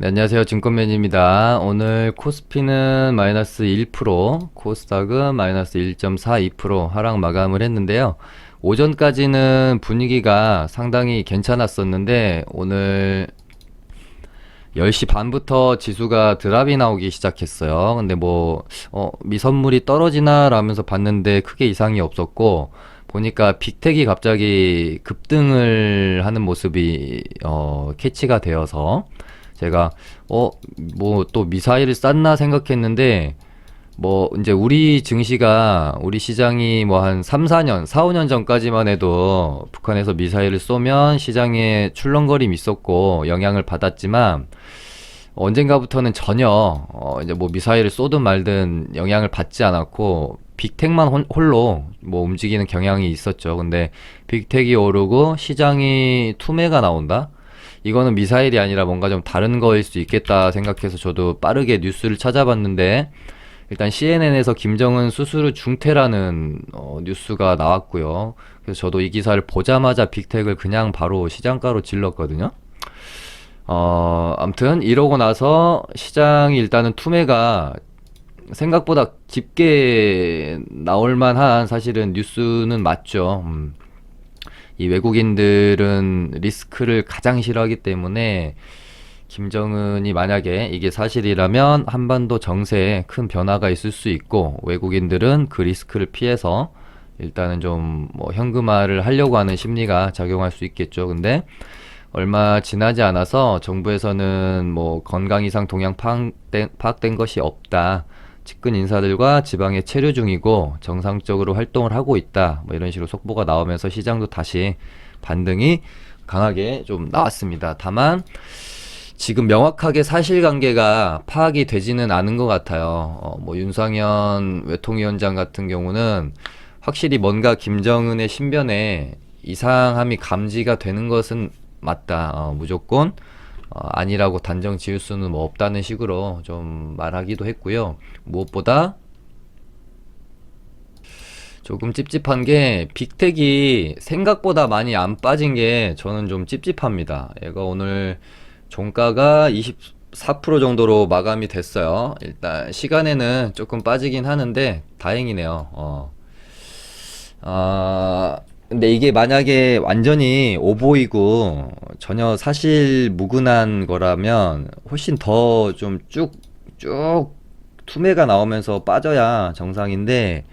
네, 안녕하세요. 증권맨입니다. 오늘 코스피는 마이너스 1%, 코스닥은 마이너스 1.42% 하락 마감을 했는데요. 오전까지는 분위기가 상당히 괜찮았었는데 오늘 10시 반부터 지수가 드랍이 나오기 시작했어요. 근데 미선물이 떨어지나 라면서 봤는데 크게 이상이 없었고, 보니까 빅텍이 갑자기 급등을 하는 모습이, 캐치가 되어서, 제가, 또 미사일을 쐈나 생각했는데, 이제 우리 시장이 한 3, 4년, 4, 5년 전까지만 해도 북한에서 미사일을 쏘면 시장에 출렁거림이 있었고 영향을 받았지만, 언젠가부터는 전혀, 이제 미사일을 쏘든 말든 영향을 받지 않았고, 빅텍만 홀로 움직이는 경향이 있었죠. 근데 빅텍이 오르고 시장이 투매가 나온다? 이거는 미사일이 아니라 뭔가 좀 다른 거일 수 있겠다 생각해서 저도 빠르게 뉴스를 찾아봤는데, 일단 CNN에서 김정은 수수료 중퇴라는 뉴스가 나왔고요. 그래서 저도 이 기사를 보자마자 빅텍을 그냥 바로 시장가로 질렀거든요. 아무튼 이러고 나서 시장이 일단은 투매가 생각보다 깊게 나올 만한 사실은 뉴스는 맞죠. 이 외국인들은 리스크를 가장 싫어하기 때문에 김정은이 만약에 이게 사실이라면 한반도 정세에 큰 변화가 있을 수 있고, 외국인들은 그 리스크를 피해서 일단은 좀 현금화를 하려고 하는 심리가 작용할 수 있겠죠. 근데 얼마 지나지 않아서 정부에서는 건강 이상 동향 파악된 것이 없다, 측근 인사들과 지방에 체류 중이고 정상적으로 활동을 하고 있다, 이런 식으로 속보가 나오면서 시장도 다시 반등이 강하게 좀 나왔습니다. 다만 지금 명확하게 사실관계가 파악이 되지는 않은 것 같아요. 윤상현 외통위원장 같은 경우는 확실히 뭔가 김정은의 신변에 이상함이 감지가 되는 것은 맞다, 무조건 아니라고 단정 지을 수는 없다는 식으로 좀 말하기도 했고요. 무엇보다 조금 찝찝한 게, 빅텍이 생각보다 많이 안 빠진 게 저는 좀 찝찝합니다. 얘가 오늘 종가가 24% 정도로 마감이 됐어요. 일단 시간에는 조금 빠지긴 하는데 다행이네요. 근데 이게 만약에 완전히 오보이고 전혀 사실 무근한 거라면 훨씬 더 좀 쭉 투매가 나오면서 빠져야 정상인데,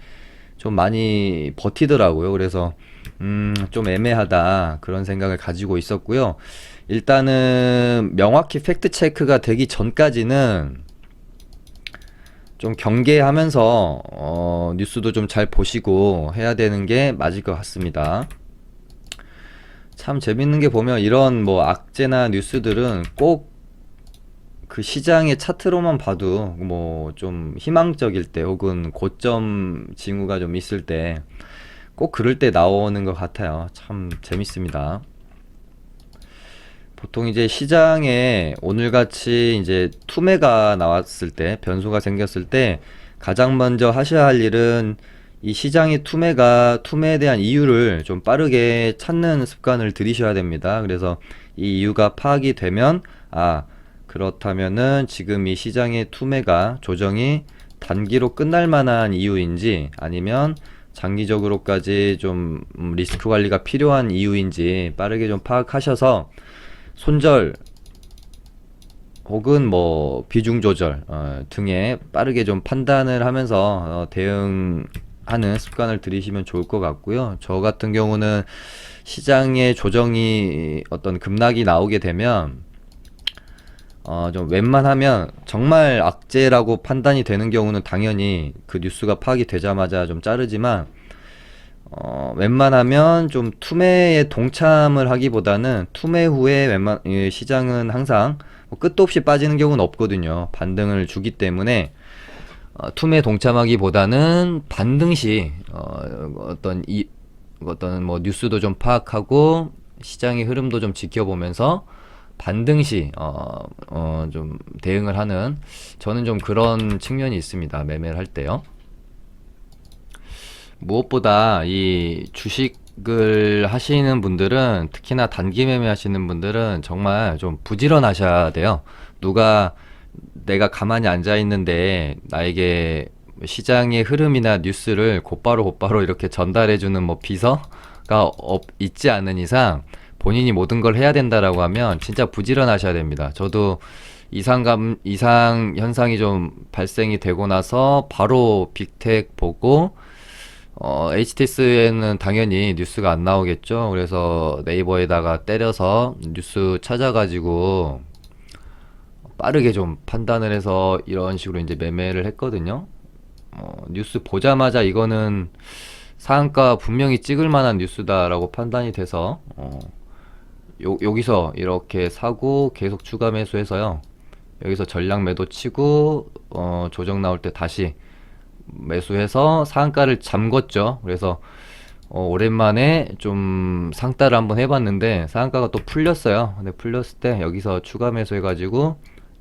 좀 많이 버티더라고요. 그래서 좀 애매하다, 그런 생각을 가지고 있었고요. 일단은 명확히 팩트 체크가 되기 전까지는 좀 경계하면서 뉴스도 좀 잘 보시고 해야 되는 게 맞을 것 같습니다. 참 재밌는 게, 보면 이런 악재나 뉴스들은 꼭 그 시장의 차트로만 봐도 좀 희망적일 때, 혹은 고점 징후가 좀 있을 때, 꼭 그럴 때 나오는 것 같아요. 참 재밌습니다. 보통 이제 시장에 오늘같이 이제 투매가 나왔을 때, 변수가 생겼을 때 가장 먼저 하셔야 할 일은 이 시장의 투매에 대한 이유를 좀 빠르게 찾는 습관을 들이셔야 됩니다. 그래서 이 이유가 파악이 되면, 그렇다면은 지금 이 시장의 투매가 조정이 단기로 끝날 만한 이유인지, 아니면 장기적으로까지 좀 리스크 관리가 필요한 이유인지 빠르게 좀 파악하셔서 손절 혹은 비중 조절 등에 빠르게 좀 판단을 하면서 대응하는 습관을 들이시면 좋을 것 같고요. 저 같은 경우는 시장의 조정이 어떤 급락이 나오게 되면 좀 웬만하면, 정말 악재라고 판단이 되는 경우는 당연히 그 뉴스가 파악이 되자마자 좀 자르지만, 웬만하면 좀 투매에 동참을 하기보다는, 투매 후에 시장은 항상 끝도 없이 빠지는 경우는 없거든요. 반등을 주기 때문에 투매 동참하기보다는 반등 시 어떤 뉴스도 좀 파악하고 시장의 흐름도 좀 지켜보면서 반등 시 좀 대응을 하는, 저는 좀 그런 측면이 있습니다. 매매를 할 때요. 무엇보다 이 주식을 하시는 분들은, 특히나 단기 매매 하시는 분들은 정말 좀 부지런하셔야 돼요. 누가 내가 가만히 앉아 있는데 나에게 시장의 흐름이나 뉴스를 곧바로 이렇게 전달해주는 뭐 비서가 있지 않은 이상 본인이 모든 걸 해야 된다라고 하면 진짜 부지런하셔야 됩니다. 저도 이상 현상이 좀 발생이 되고 나서 바로 빅텍 보고 HTS에는 당연히 뉴스가 안 나오겠죠. 그래서 네이버에다가 때려서 뉴스 찾아가지고 빠르게 좀 판단을 해서 이런 식으로 이제 매매를 했거든요. 뉴스 보자마자 이거는 상한가 분명히 찍을 만한 뉴스다라고 판단이 돼서 여기서 이렇게 사고 계속 추가 매수해서요. 여기서 전량 매도 치고 조정 나올 때 다시 매수해서 상한가를 잠궜죠. 그래서 오랜만에 좀 상따를 한번 해봤는데 상한가가 또 풀렸어요. 근데 풀렸을 때 여기서 추가 매수해가지고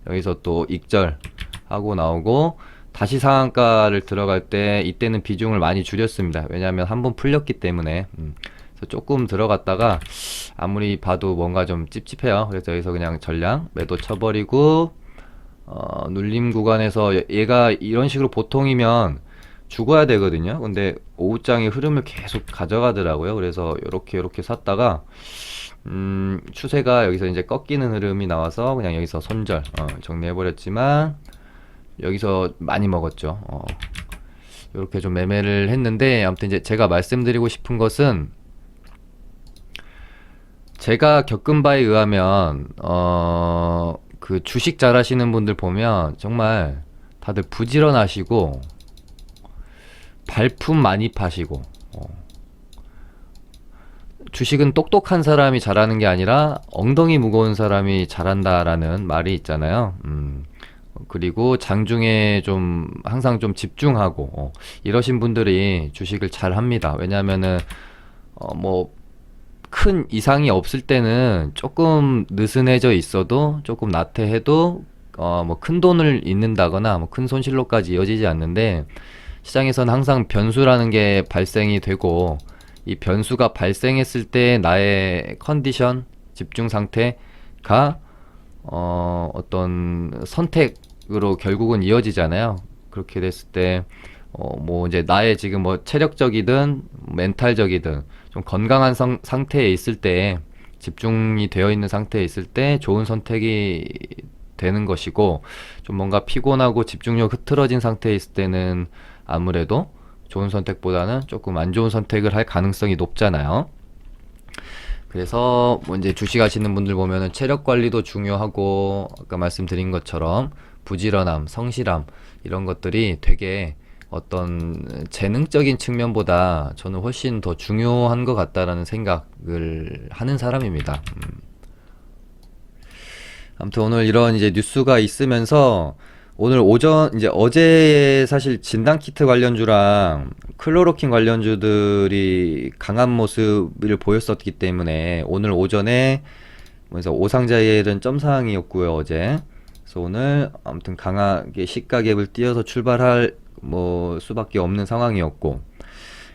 여기서 또 익절 하고 나오고 다시 상한가를 들어갈 때 이때는 비중을 많이 줄였습니다. 왜냐하면 한번 풀렸기 때문에. 그래서 조금 들어갔다가 아무리 봐도 뭔가 좀 찝찝해요. 그래서 여기서 그냥 전량 매도 쳐버리고 눌림 구간에서 얘가 이런 식으로 보통이면 죽어야 되거든요. 근데 오후장의 흐름을 계속 가져가더라고요. 그래서 요렇게 샀다가 추세가 여기서 이제 꺾이는 흐름이 나와서 그냥 여기서 손절 정리해버렸지만 여기서 많이 먹었죠. 이렇게 좀 매매를 했는데 아무튼 이제 제가 말씀드리고 싶은 것은 제가 겪은 바에 의하면 그 주식 잘하시는 분들 보면 정말 다들 부지런하시고 발품 많이 파시고 주식은 똑똑한 사람이 잘하는 게 아니라 엉덩이 무거운 사람이 잘한다라는 말이 있잖아요. 그리고 장중에 좀 항상 좀 집중하고 이러신 분들이 주식을 잘 합니다. 왜냐하면은 뭐 큰 이상이 없을 때는 조금 느슨해져 있어도 조금 나태해도 뭐 큰 돈을 잃는다거나 뭐 큰 손실로까지 이어지지 않는데 시장에서는 항상 변수라는 게 발생이 되고 이 변수가 발생했을 때 나의 컨디션, 집중 상태가 어떤 선택으로 결국은 이어지잖아요. 그렇게 됐을 때 뭐 이제 나의 지금 뭐 체력적이든 멘탈적이든 좀 건강한 상태에 있을 때 집중이 되어 있는 상태에 있을 때 좋은 선택이 되는 것이고 좀 뭔가 피곤하고 집중력 흐트러진 상태에 있을 때는 아무래도 좋은 선택보다는 조금 안 좋은 선택을 할 가능성이 높잖아요. 그래서 뭐 이제 주식 하시는 분들 보면은 체력 관리도 중요하고 아까 말씀드린 것처럼 부지런함, 성실함 이런 것들이 되게 어떤 재능적인 측면보다 저는 훨씬 더 중요한 것 같다라는 생각을 하는 사람입니다. 아무튼 오늘 이런 이제 뉴스가 있으면서 오늘 오전 이제 어제 사실 진단키트 관련주랑 클로로킨 관련주들이 강한 모습을 보였었기 때문에 오늘 오전에 그래서 오상자일은 점상이었고요 어제. 그래서 오늘 아무튼 강하게 시가갭을 띄어서 출발할 뭐 수밖에 없는 상황이었고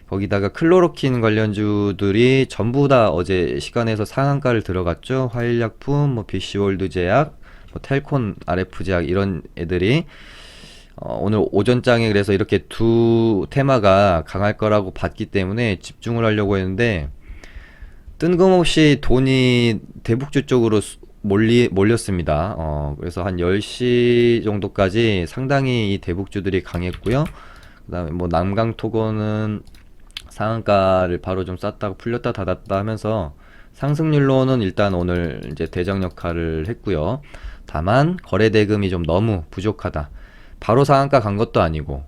거기다가 클로로킨 관련주들이 전부 다 어제 시간에서 상한가를 들어갔죠. 화일약품, 뭐 BC월드 제약, 뭐 텔콘 RF 제약 이런 애들이 오늘 오전장에 그래서 이렇게 두 테마가 강할 거라고 봤기 때문에 집중을 하려고 했는데 뜬금없이 돈이 대북주 쪽으로 몰렸습니다. 그래서 한 10시 정도까지 상당히 이 대북주들이 강했고요. 그 다음에 뭐 남강토건은 상한가를 바로 좀 쌌다가 풀렸다 닫았다 하면서 상승률로는 일단 오늘 이제 대장 역할을 했고요. 다만 거래 대금이 좀 너무 부족하다. 바로 상한가 간 것도 아니고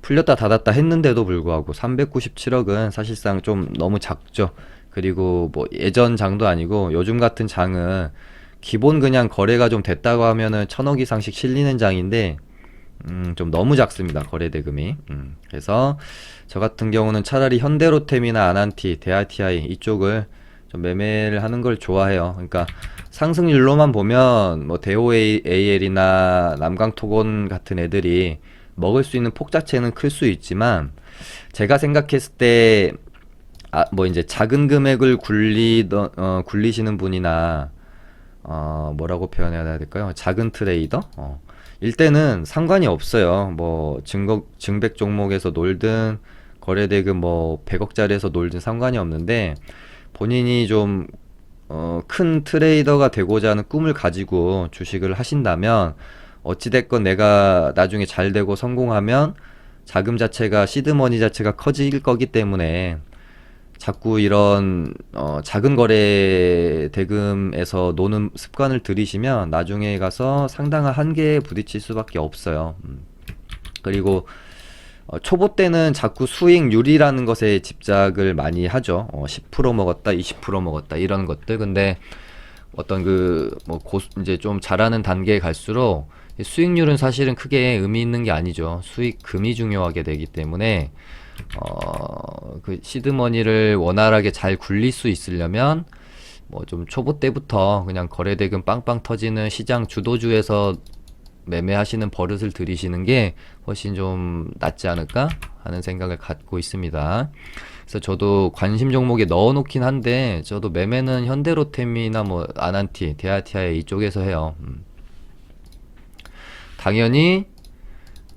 풀렸다 닫았다 했는데도 불구하고 397억은 사실상 좀 너무 작죠. 그리고 뭐 예전 장도 아니고 요즘 같은 장은 기본 그냥 거래가 좀 됐다고 하면은 1000억 이상씩 실리는 장인데 좀 너무 작습니다. 거래 대금이. 그래서 저 같은 경우는 차라리 현대로템이나 아난티, 대아티아이 이쪽을 좀 매매를 하는 걸 좋아해요. 그러니까 상승률로만 보면 뭐 대오AL이나 남강토건 같은 애들이 먹을 수 있는 폭 자체는 클 수 있지만 제가 생각했을 때 뭐 이제 작은 금액을 굴리시는 분이나 뭐라고 표현해야 될까요? 작은 트레이더? 일 때는 상관이 없어요. 뭐 증백 종목에서 놀든 거래대금 뭐 100억짜리에서 놀든 상관이 없는데, 본인이 좀 큰 트레이더가 되고자 하는 꿈을 가지고 주식을 하신다면, 어찌됐건 내가 나중에 잘 되고 성공하면 자금 자체가, 시드머니 자체가 커질 거기 때문에 자꾸 이런 작은 거래 대금에서 노는 습관을 들이시면 나중에 가서 상당한 한계에 부딪힐 수밖에 없어요. 그리고 초보 때는 자꾸 수익률이라는 것에 집착을 많이 하죠. 10% 먹었다, 20% 먹었다, 이런 것들. 근데 어떤 이제 좀 잘하는 단계에 갈수록 수익률은 사실은 크게 의미 있는 게 아니죠. 수익금이 중요하게 되기 때문에 그 시드머니를 원활하게 잘 굴릴 수 있으려면 뭐 좀 초보 때부터 그냥 거래대금 빵빵 터지는 시장 주도주에서 매매하시는 버릇을 들이시는 게 훨씬 좀 낫지 않을까 하는 생각을 갖고 있습니다. 그래서 저도 관심 종목에 넣어놓긴 한데, 저도 매매는 현대로템이나 뭐 아난티, 데아티아에 이쪽에서 해요. 당연히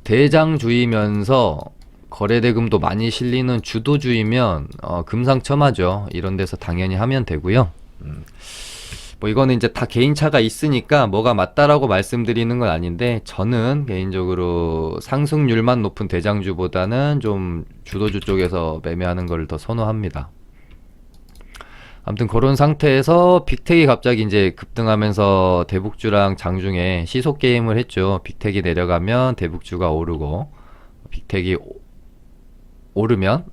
대장주이면서 거래대금도 많이 실리는 주도주이면 금상첨화죠. 이런 데서 당연히 하면 되고요. 뭐 이거는 이제 다 개인차가 있으니까 뭐가 맞다라고 말씀드리는 건 아닌데, 저는 개인적으로 상승률만 높은 대장주보다는 좀 주도주 쪽에서 매매하는 걸 더 선호합니다. 아무튼 그런 상태에서 빅텍이 갑자기 이제 급등하면서 대북주랑 장중에 시속 게임을 했죠. 빅텍이 내려가면 대북주가 오르고, 빅텍이 오르면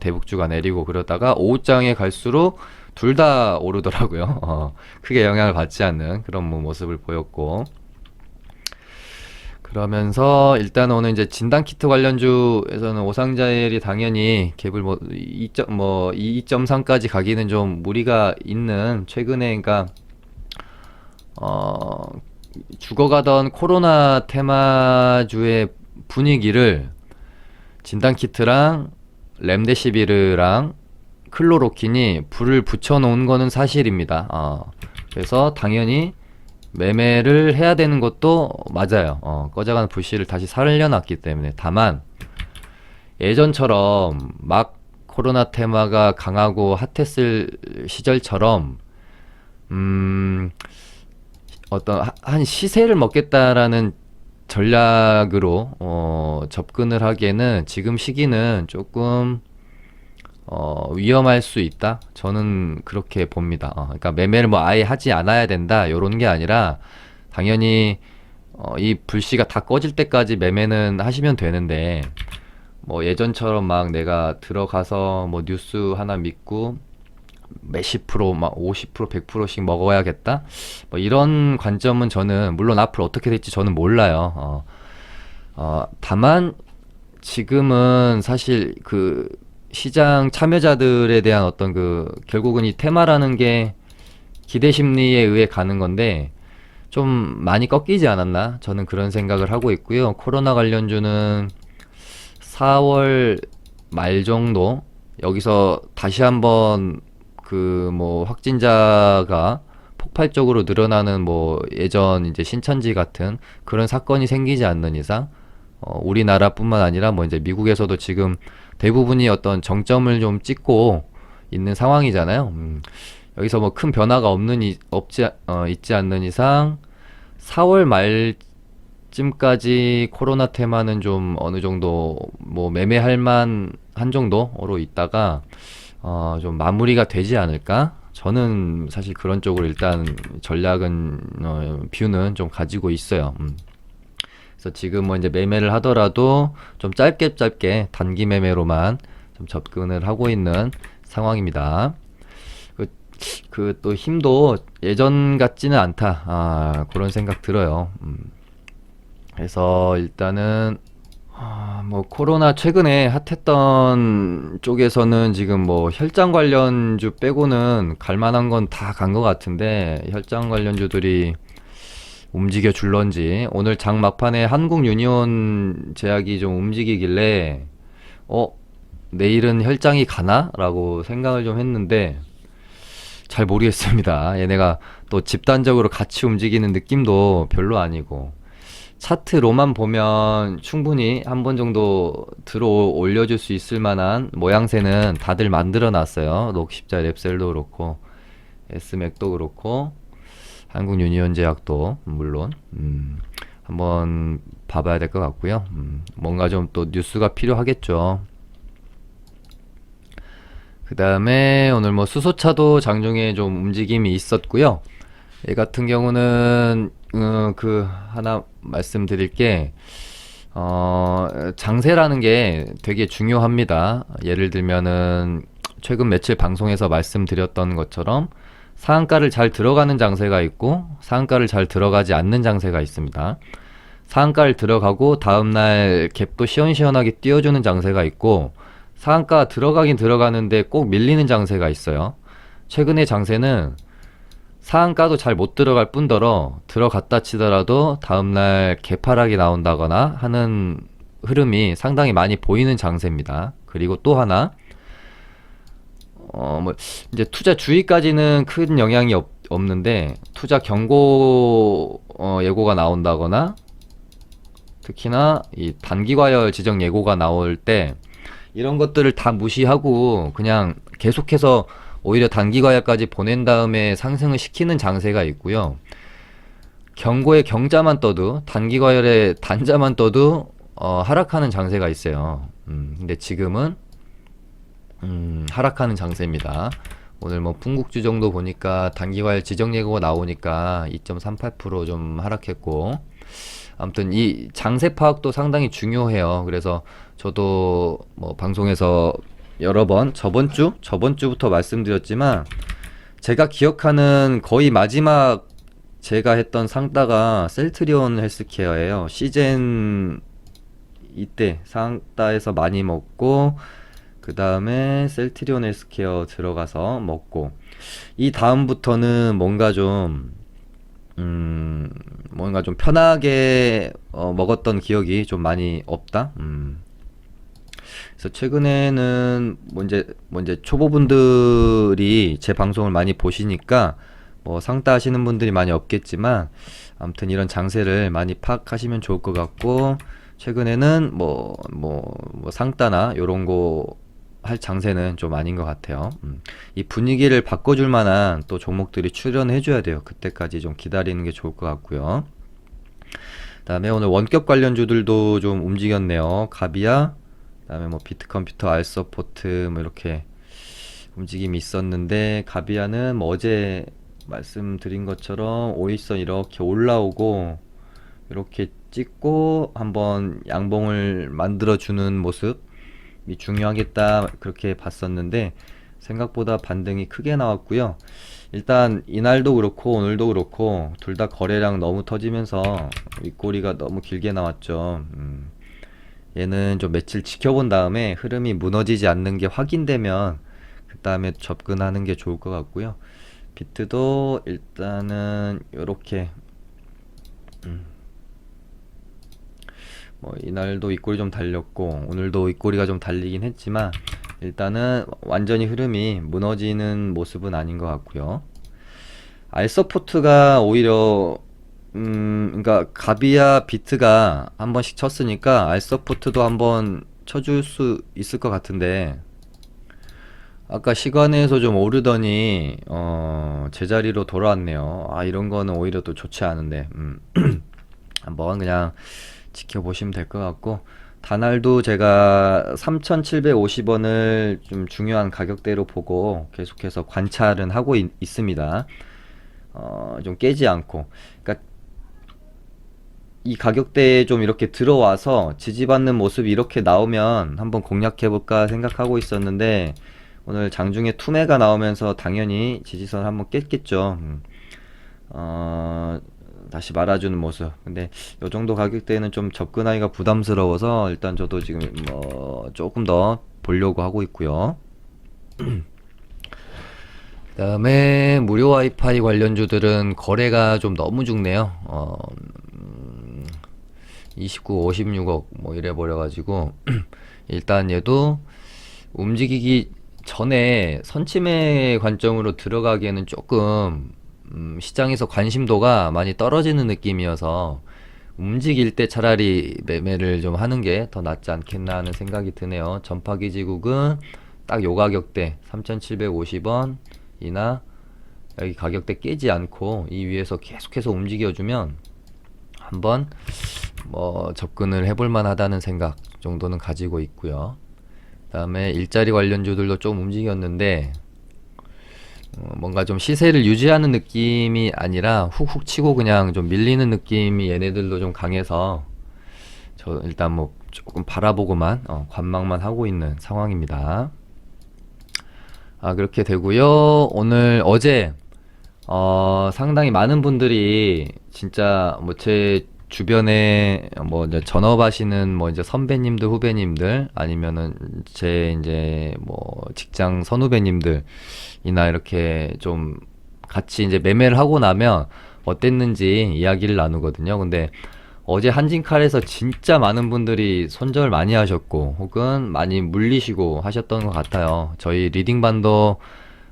대북주가 내리고, 그러다가 오후장에 갈수록 둘 다 오르더라고요. 크게 영향을 받지 않는 그런 뭐 모습을 보였고, 그러면서 일단 오늘 이제 진단키트 관련주에서는 오상자일이 당연히 갭을 뭐 2.3까지 가기는 좀 무리가 있는, 최근에 그러니까 죽어가던 코로나 테마주의 분위기를 진단키트랑 렘데시비르랑 클로로킨이 불을 붙여놓은 거는 사실입니다. 그래서 당연히 매매를 해야 되는 것도 맞아요. 꺼져가는 불씨를 다시 살려놨기 때문에. 다만 예전처럼 막 코로나 테마가 강하고 핫했을 시절처럼 어떤 한 시세를 먹겠다라는 전략으로 접근을 하기에는 지금 시기는 조금 위험할 수 있다. 저는 그렇게 봅니다. 그러니까 매매를 뭐 아예 하지 않아야 된다, 요런 게 아니라 당연히 이 불씨가 다 꺼질 때까지 매매는 하시면 되는데, 뭐 예전처럼 막 내가 들어가서 뭐 뉴스 하나 믿고 몇십 프로, 막 50%, 100%씩 먹어야겠다, 뭐 이런 관점은 저는, 물론 앞으로 어떻게 될지 저는 몰라요. 다만 지금은 사실 그 시장 참여자들에 대한 어떤 결국은 이 테마라는 게 기대 심리에 의해 가는 건데, 좀 많이 꺾이지 않았나, 저는 그런 생각을 하고 있고요. 코로나 관련주는 4월 말 정도, 여기서 다시 한번 뭐 확진자가 폭발적으로 늘어나는 뭐 예전 이제 신천지 같은 그런 사건이 생기지 않는 이상, 우리나라뿐만 아니라 뭐 이제 미국에서도 지금 대부분이 어떤 정점을 좀 찍고 있는 상황이잖아요. 여기서 뭐 큰 변화가 있지 않는 이상 4월 말쯤까지 코로나 테마는 좀 어느 정도 뭐 매매할 만한 정도로 있다가 좀 마무리가 되지 않을까? 저는 사실 그런 쪽으로 일단 전략은 뷰는 좀 가지고 있어요. 그래서 지금 뭐 이제 매매를 하더라도 좀 짧게 단기 매매로만 좀 접근을 하고 있는 상황입니다. 또 힘도 예전 같지는 않다, 그런 생각 들어요. 그래서 일단은 뭐 코로나 최근에 핫했던 쪽에서는 지금 뭐 혈장 관련주 빼고는 갈만한 건 다 간 것 같은데, 혈장 관련주들이 움직여 줄런지 오늘 장 막판에 한국 유니온 제약이 좀 움직이길래 내일은 혈장이 가나? 라고 생각을 좀 했는데, 잘 모르겠습니다. 얘네가 또 집단적으로 같이 움직이는 느낌도 별로 아니고, 차트로만 보면 충분히 한 번 정도 들어 올려줄 수 있을 만한 모양새는 다들 만들어 놨어요. 녹십자 랩셀도 그렇고, S맥도 그렇고, 한국 유니온 제약도 물론 한번 봐봐야 될 것 같고요. 뭔가 좀 또 뉴스가 필요하겠죠. 그 다음에 오늘 뭐 수소차도 장중에 좀 움직임이 있었고요. 얘 같은 경우는 그 하나 말씀드릴 게 장세라는 게 되게 중요합니다. 예를 들면은 최근 며칠 방송에서 말씀드렸던 것처럼 상한가를 잘 들어가는 장세가 있고 상한가를 잘 들어가지 않는 장세가 있습니다. 상한가를 들어가고 다음날 갭도 시원시원하게 띄워주는 장세가 있고, 상한가 들어가긴 들어가는데 꼭 밀리는 장세가 있어요. 최근의 장세는 상한가도 잘 못 들어갈 뿐더러 들어갔다 치더라도 다음날 개파락이 나온다거나 하는 흐름이 상당히 많이 보이는 장세입니다. 그리고 또 하나, 뭐 이제 투자 주의까지는 큰 영향이 없는데 투자 경고 예고가 나온다거나, 특히나 이 단기 과열 지정 예고가 나올 때 이런 것들을 다 무시하고 그냥 계속해서 오히려 단기 과열까지 보낸 다음에 상승을 시키는 장세가 있고요. 경고의 경자만 떠도, 단기 과열의 단자만 떠도 하락하는 장세가 있어요. 근데 지금은 하락하는 장세입니다. 오늘 뭐 풍국주 정도 보니까 단기 과열 지정 예고가 나오니까 2.38%좀 하락했고, 아무튼 이 장세 파악도 상당히 중요해요. 그래서 저도 뭐 방송에서 여러 번 저번 주부터 말씀드렸지만, 제가 기억하는 거의 마지막 제가 했던 상따가 셀트리온 헬스케어예요. 시젠 이때 상따에서 많이 먹고, 그 다음에 셀트리온 헬스케어 들어가서 먹고, 이 다음부터는 뭔가 좀 편하게 먹었던 기억이 좀 많이 없다. 그래서 최근에는 뭐 이제 초보분들이 제 방송을 많이 보시니까 뭐 상따 하시는 분들이 많이 없겠지만, 아무튼 이런 장세를 많이 파악하시면 좋을 것 같고, 최근에는 뭐 상따나 요런 거 할 장세는 좀 아닌 것 같아요. 이 분위기를 바꿔줄 만한 또 종목들이 출연해 줘야 돼요. 그때까지 좀 기다리는 게 좋을 것 같고요. 그다음에 오늘 원격 관련주들도 좀 움직였네요. 가비아, 그다음에 뭐 비트컴퓨터, 알서포트 뭐 이렇게 움직임이 있었는데, 가비아는 뭐 어제 말씀드린 것처럼 오일선 이렇게 올라오고 이렇게 찍고 한번 양봉을 만들어주는 모습이 중요하겠다, 그렇게 봤었는데 생각보다 반등이 크게 나왔고요. 일단 이날도 그렇고 오늘도 그렇고 둘 다 거래량 너무 터지면서 윗꼬리가 너무 길게 나왔죠. 얘는 좀 며칠 지켜본 다음에 흐름이 무너지지 않는 게 확인되면 그 다음에 접근하는 게 좋을 것 같고요. 비트도 일단은 요렇게 뭐 이날도 윗꼬리 좀 달렸고 오늘도 윗꼬리가 좀 달리긴 했지만 일단은 완전히 흐름이 무너지는 모습은 아닌 것 같고요. 알서포트가 오히려 그러니까 가비아 비트가 한 번씩 쳤으니까 알서포트도 한번 쳐줄 수 있을 것 같은데, 아까 시간에서 좀 오르더니 제자리로 돌아왔네요. 아, 이런 거는 오히려 또 좋지 않은데 한번 그냥 지켜보시면 될 것 같고, 다날도 제가 3,750원을 좀 중요한 가격대로 보고 계속해서 관찰은 하고 있습니다. 좀 깨지 않고, 그러니까 이 가격대에 좀 이렇게 들어와서 지지받는 모습이 이렇게 나오면 한번 공략해볼까 생각하고 있었는데, 오늘 장중에 투매가 나오면서 당연히 지지선 한번 깼겠죠. 다시 말아주는 모습. 근데 요 정도 가격대는 좀 접근하기가 부담스러워서 일단 저도 지금 뭐 조금 더 보려고 하고 있고요. 그다음에 무료 와이파이 관련주들은 거래가 좀 너무 죽네요. 29, 56억 뭐 이래 버려가지고 일단 얘도 움직이기 전에 선침의 관점으로 들어가기에는 조금 시장에서 관심도가 많이 떨어지는 느낌이어서 움직일 때 차라리 매매를 좀 하는 게 더 낫지 않겠나 하는 생각이 드네요. 전파기지국은 딱 요 가격대 3,750원이나 여기 가격대 깨지 않고 이 위에서 계속해서 움직여주면 한번 뭐 접근을 해볼 만하다는 생각 정도는 가지고 있고요. 그다음에 일자리 관련주들도 좀 움직였는데 뭔가 좀 시세를 유지하는 느낌이 아니라 훅훅 치고 그냥 좀 밀리는 느낌이 얘네들도 좀 강해서 저 일단 뭐 조금 바라보고만 관망만 하고 있는 상황입니다. 그렇게 되고요. 오늘 어제 상당히 많은 분들이 진짜 뭐 제 주변에 뭐 이제 전업하시는 뭐 이제 선배님들, 후배님들 아니면은 제 이제 뭐 직장 선후배님들이나 이렇게 좀 같이 이제 매매를 하고 나면 어땠는지 이야기를 나누거든요. 근데 어제 한진칼에서 진짜 많은 분들이 손절 많이 하셨고 혹은 많이 물리시고 하셨던 것 같아요. 저희 리딩반도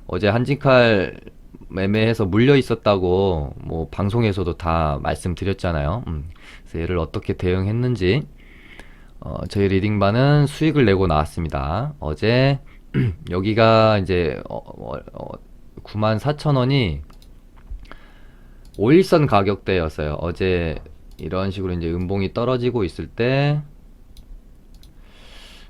어제 한진칼 매매해서 물려 있었다고 뭐 방송에서도 다 말씀드렸잖아요. 그래서 얘를 어떻게 대응했는지 저희 리딩반은 수익을 내고 나왔습니다. 어제 여기가 이제 94,000원이 5일선 가격대였어요. 어제 이런 식으로 이제 음봉이 떨어지고 있을 때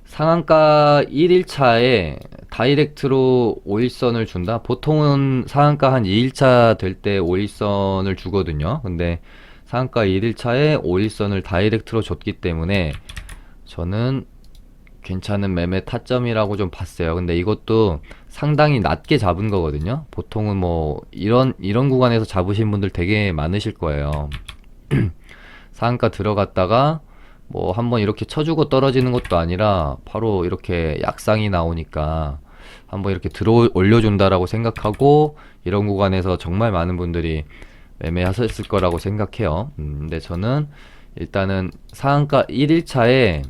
상한가 1일차에 다이렉트로 5일선을 준다? 보통은 상한가 한 2일차 될 때 5일선을 주거든요. 근데 상한가 1일차에 5일선을 다이렉트로 줬기 때문에 저는 괜찮은 매매 타점이라고 좀 봤어요. 근데 이것도 상당히 낮게 잡은 거거든요. 보통은 뭐 이런 구간에서 잡으신 분들 되게 많으실 거예요. 상한가 들어갔다가 뭐 한번 이렇게 쳐주고 떨어지는 것도 아니라 바로 이렇게 약상이 나오니까 한번 이렇게 들어 올려준다라고 생각하고 이런 구간에서 정말 많은 분들이 매매하셨을 거라고 생각해요. 근데 저는 일단은 상한가 1일차에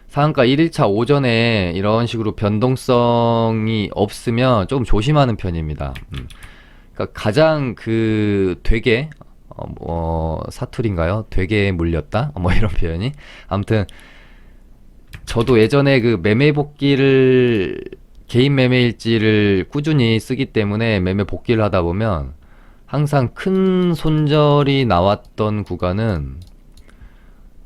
상한가 1일차 오전에 이런 식으로 변동성이 없으면 조금 조심하는 편입니다. 그러니까 가장 되게 뭐 사투리인가요? 되게 물렸다? 뭐 이런 표현이. 아무튼 저도 예전에 그 매매 복귀를 개인 매매 일지를 꾸준히 쓰기 때문에 매매 복귀를 하다 보면 항상 큰 손절이 나왔던 구간은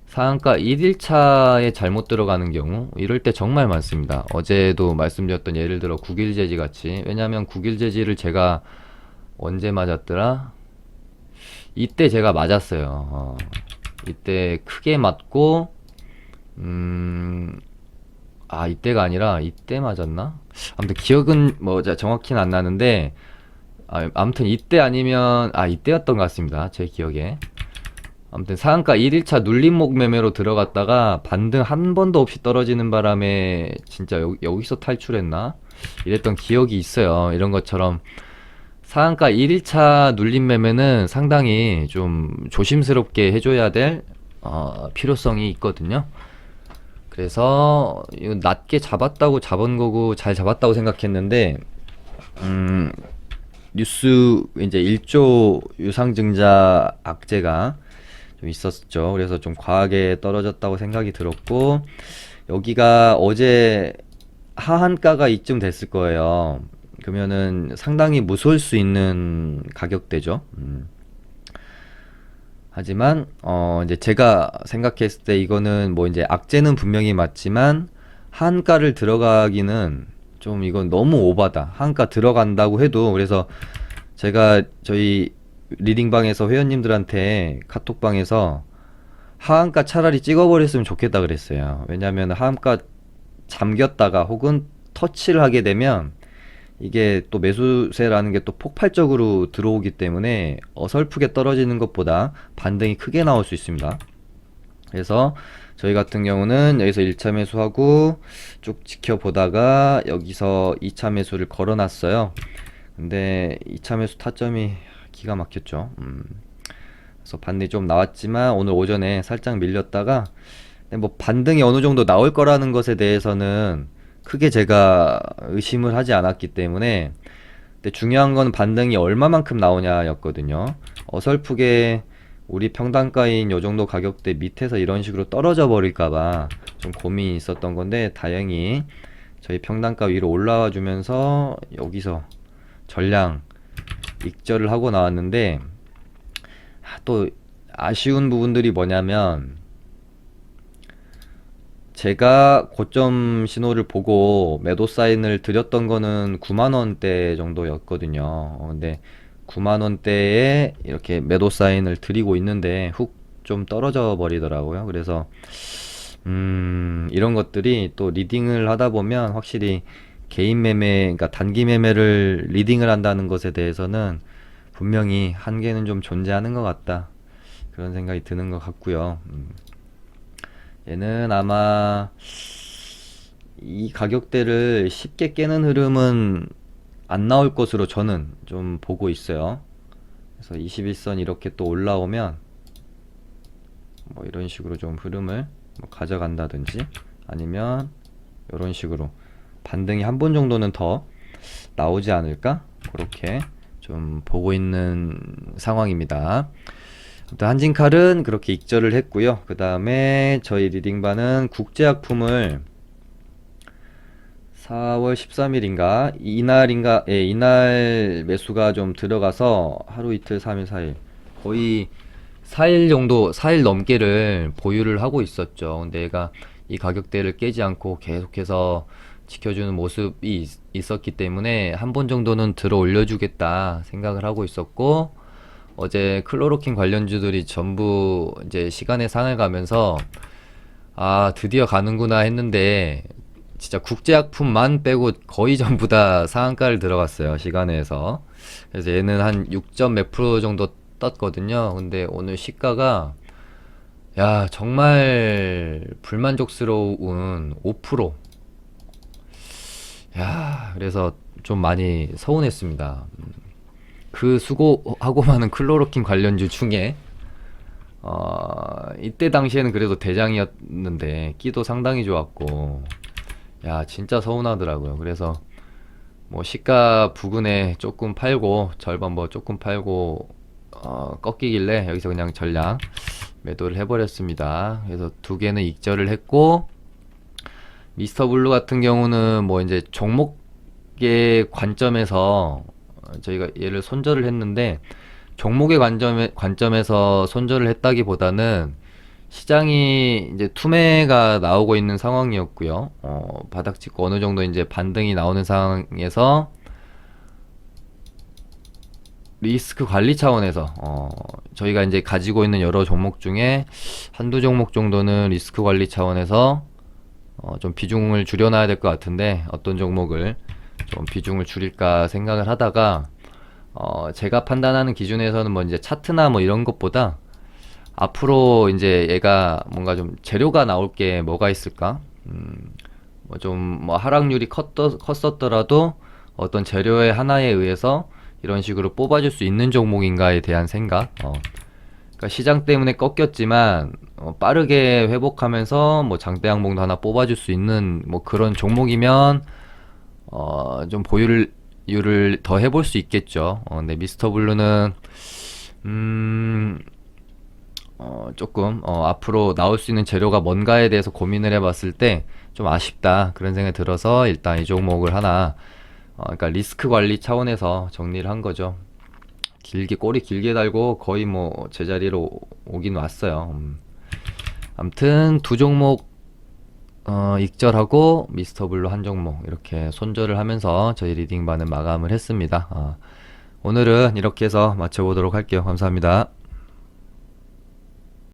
상한가 1일차에 잘못 들어가는 경우 이럴 때 정말 많습니다. 어제도 말씀드렸던 예를 들어 국일제지 같이. 왜냐하면 국일제지를 제가 언제 맞았더라? 이때 제가 맞았어요. 이때 크게 맞고 이때가 아니라 이때 맞았나? 아무튼 기억은 뭐 정확히는 안 나는데 아무튼 이때 아니면 이때였던 것 같습니다. 제 기억에. 아무튼 상한가 1일차 눌림목 매매로 들어갔다가 반등 한 번도 없이 떨어지는 바람에 진짜 여기서 탈출했나? 이랬던 기억이 있어요. 이런 것처럼 상한가 1일차 눌림 매매는 상당히 좀 조심스럽게 해줘야 될 필요성이 있거든요. 그래서 이거 낮게 잡았다고 잡은 거고 잘 잡았다고 생각했는데 뉴스 이제 1조 유상증자 악재가 좀 있었죠. 그래서 좀 과하게 떨어졌다고 생각이 들었고 여기가 어제 하한가가 이쯤 됐을 거예요. 그러면은 상당히 무서울 수 있는 가격대죠. 하지만 이제 제가 생각했을 때 이거는 뭐 이제 악재는 분명히 맞지만 한가를 들어가기는 좀 이건 너무 오바다. 한가 들어간다고 해도 그래서 제가 저희 리딩방에서 회원님들한테 카톡방에서 하한가 차라리 찍어버렸으면 좋겠다 그랬어요. 왜냐하면 하한가 잠겼다가 혹은 터치를 하게 되면 이게 또 매수세라는 게 또 폭발적으로 들어오기 때문에 어설프게 떨어지는 것보다 반등이 크게 나올 수 있습니다. 그래서 저희 같은 경우는 여기서 1차 매수하고 쭉 지켜보다가 여기서 2차 매수를 걸어놨어요. 근데 2차 매수 타점이 기가 막혔죠. 그래서 반등이 좀 나왔지만 오늘 오전에 살짝 밀렸다가 뭐 반등이 어느 정도 나올 거라는 것에 대해서는 크게 제가 의심을 하지 않았기 때문에. 근데 중요한 건 반등이 얼마만큼 나오냐였거든요. 어설프게 우리 평단가인 요 정도 가격대 밑에서 이런 식으로 떨어져 버릴까봐 좀 고민이 있었던 건데, 다행히 저희 평단가 위로 올라와 주면서 여기서 전량 익절을 하고 나왔는데, 또 아쉬운 부분들이 뭐냐면, 제가 고점 신호를 보고 매도 사인을 드렸던 거는 9만원대 정도였거든요. 근데 9만원대에 이렇게 매도 사인을 드리고 있는데 훅 좀 떨어져 버리더라고요. 그래서 이런 것들이 또 리딩을 하다 보면 확실히 개인 매매, 그러니까 단기 매매를 리딩을 한다는 것에 대해서는 분명히 한계는 좀 존재하는 것 같다, 그런 생각이 드는 것 같고요. 얘는 아마 이 가격대를 쉽게 깨는 흐름은 안 나올 것으로 저는 좀 보고 있어요. 그래서 21선 이렇게 또 올라오면 뭐 이런 식으로 좀 흐름을 뭐 가져간다든지, 아니면 이런 식으로 반등이 한 번 정도는 더 나오지 않을까, 그렇게 좀 보고 있는 상황입니다. 아무튼 한진칼은 그렇게 익절을 했고요. 그 다음에 저희 리딩반은 국제약품을 4월 13일인가 이날인가, 예, 이날 매수가 좀 들어가서 하루 이틀 3일 4일 거의 4일 정도, 4일 넘게를 보유를 하고 있었죠. 근데 얘가 이 가격대를 깨지 않고 계속해서 지켜주는 모습이 있었기 때문에 한 번 정도는 들어 올려주겠다 생각을 하고 있었고, 어제 클로로킨 관련주들이 전부 이제 시간의 상을 가면서 아, 드디어 가는구나 했는데, 진짜 국제약품만 빼고 거의 전부 다 상한가를 들어갔어요, 시간에서. 그래서 얘는 한 6점 몇 프로 정도 떴거든요. 근데 오늘 시가가, 야, 정말 불만족스러운 5%. 야, 그래서 좀 많이 서운했습니다. 그 수고하고 많은 클로로킨 관련주 중에 이때 당시에는 그래도 대장이었는데 끼도 상당히 좋았고, 야, 진짜 서운하더라고요. 그래서 뭐 시가 부근에 조금 팔고 절반 뭐 조금 팔고 꺾이길래 여기서 그냥 전량 매도를 해버렸습니다. 그래서 두 개는 익절을 했고, 미스터 블루 같은 경우는 뭐 이제 종목의 관점에서 저희가 얘를 손절을 했는데, 종목의 관점에서 손절을 했다기보다는 시장이 이제 투매가 나오고 있는 상황이었고요. 바닥 찍고 어느 정도 이제 반등이 나오는 상황에서 리스크 관리 차원에서 저희가 이제 가지고 있는 여러 종목 중에 한두 종목 정도는 리스크 관리 차원에서 좀 비중을 줄여놔야 될 것 같은데, 어떤 종목을 좀 비중을 줄일까 생각을 하다가 제가 판단하는 기준에서는 뭐 이제 차트나 뭐 이런 것보다 앞으로 이제 얘가 뭔가 좀 재료가 나올 게 뭐가 있을까? 뭐 좀 뭐 하락률이 컸었더라도 어떤 재료의 하나에 의해서 이런 식으로 뽑아줄 수 있는 종목인가에 대한 생각. 그러니까 시장 때문에 꺾였지만 빠르게 회복하면서 뭐 장대 항목도 하나 뽑아줄 수 있는 뭐 그런 종목이면 좀 보유를 더 해볼 수 있겠죠. 근데 미스터 블루는 조금 앞으로 나올 수 있는 재료가 뭔가에 대해서 고민을 해봤을 때 좀 아쉽다, 그런 생각이 들어서 일단 이 종목을 하나 그러니까 리스크 관리 차원에서 정리를 한 거죠. 꼬리 길게 달고 거의 뭐 제자리로 오긴 왔어요. 아무튼 두 종목 익절하고 미스터 블루 한 종목 이렇게 손절을 하면서 저희 리딩반은 마감을 했습니다. 오늘은 이렇게 해서 마쳐보도록 할게요. 감사합니다.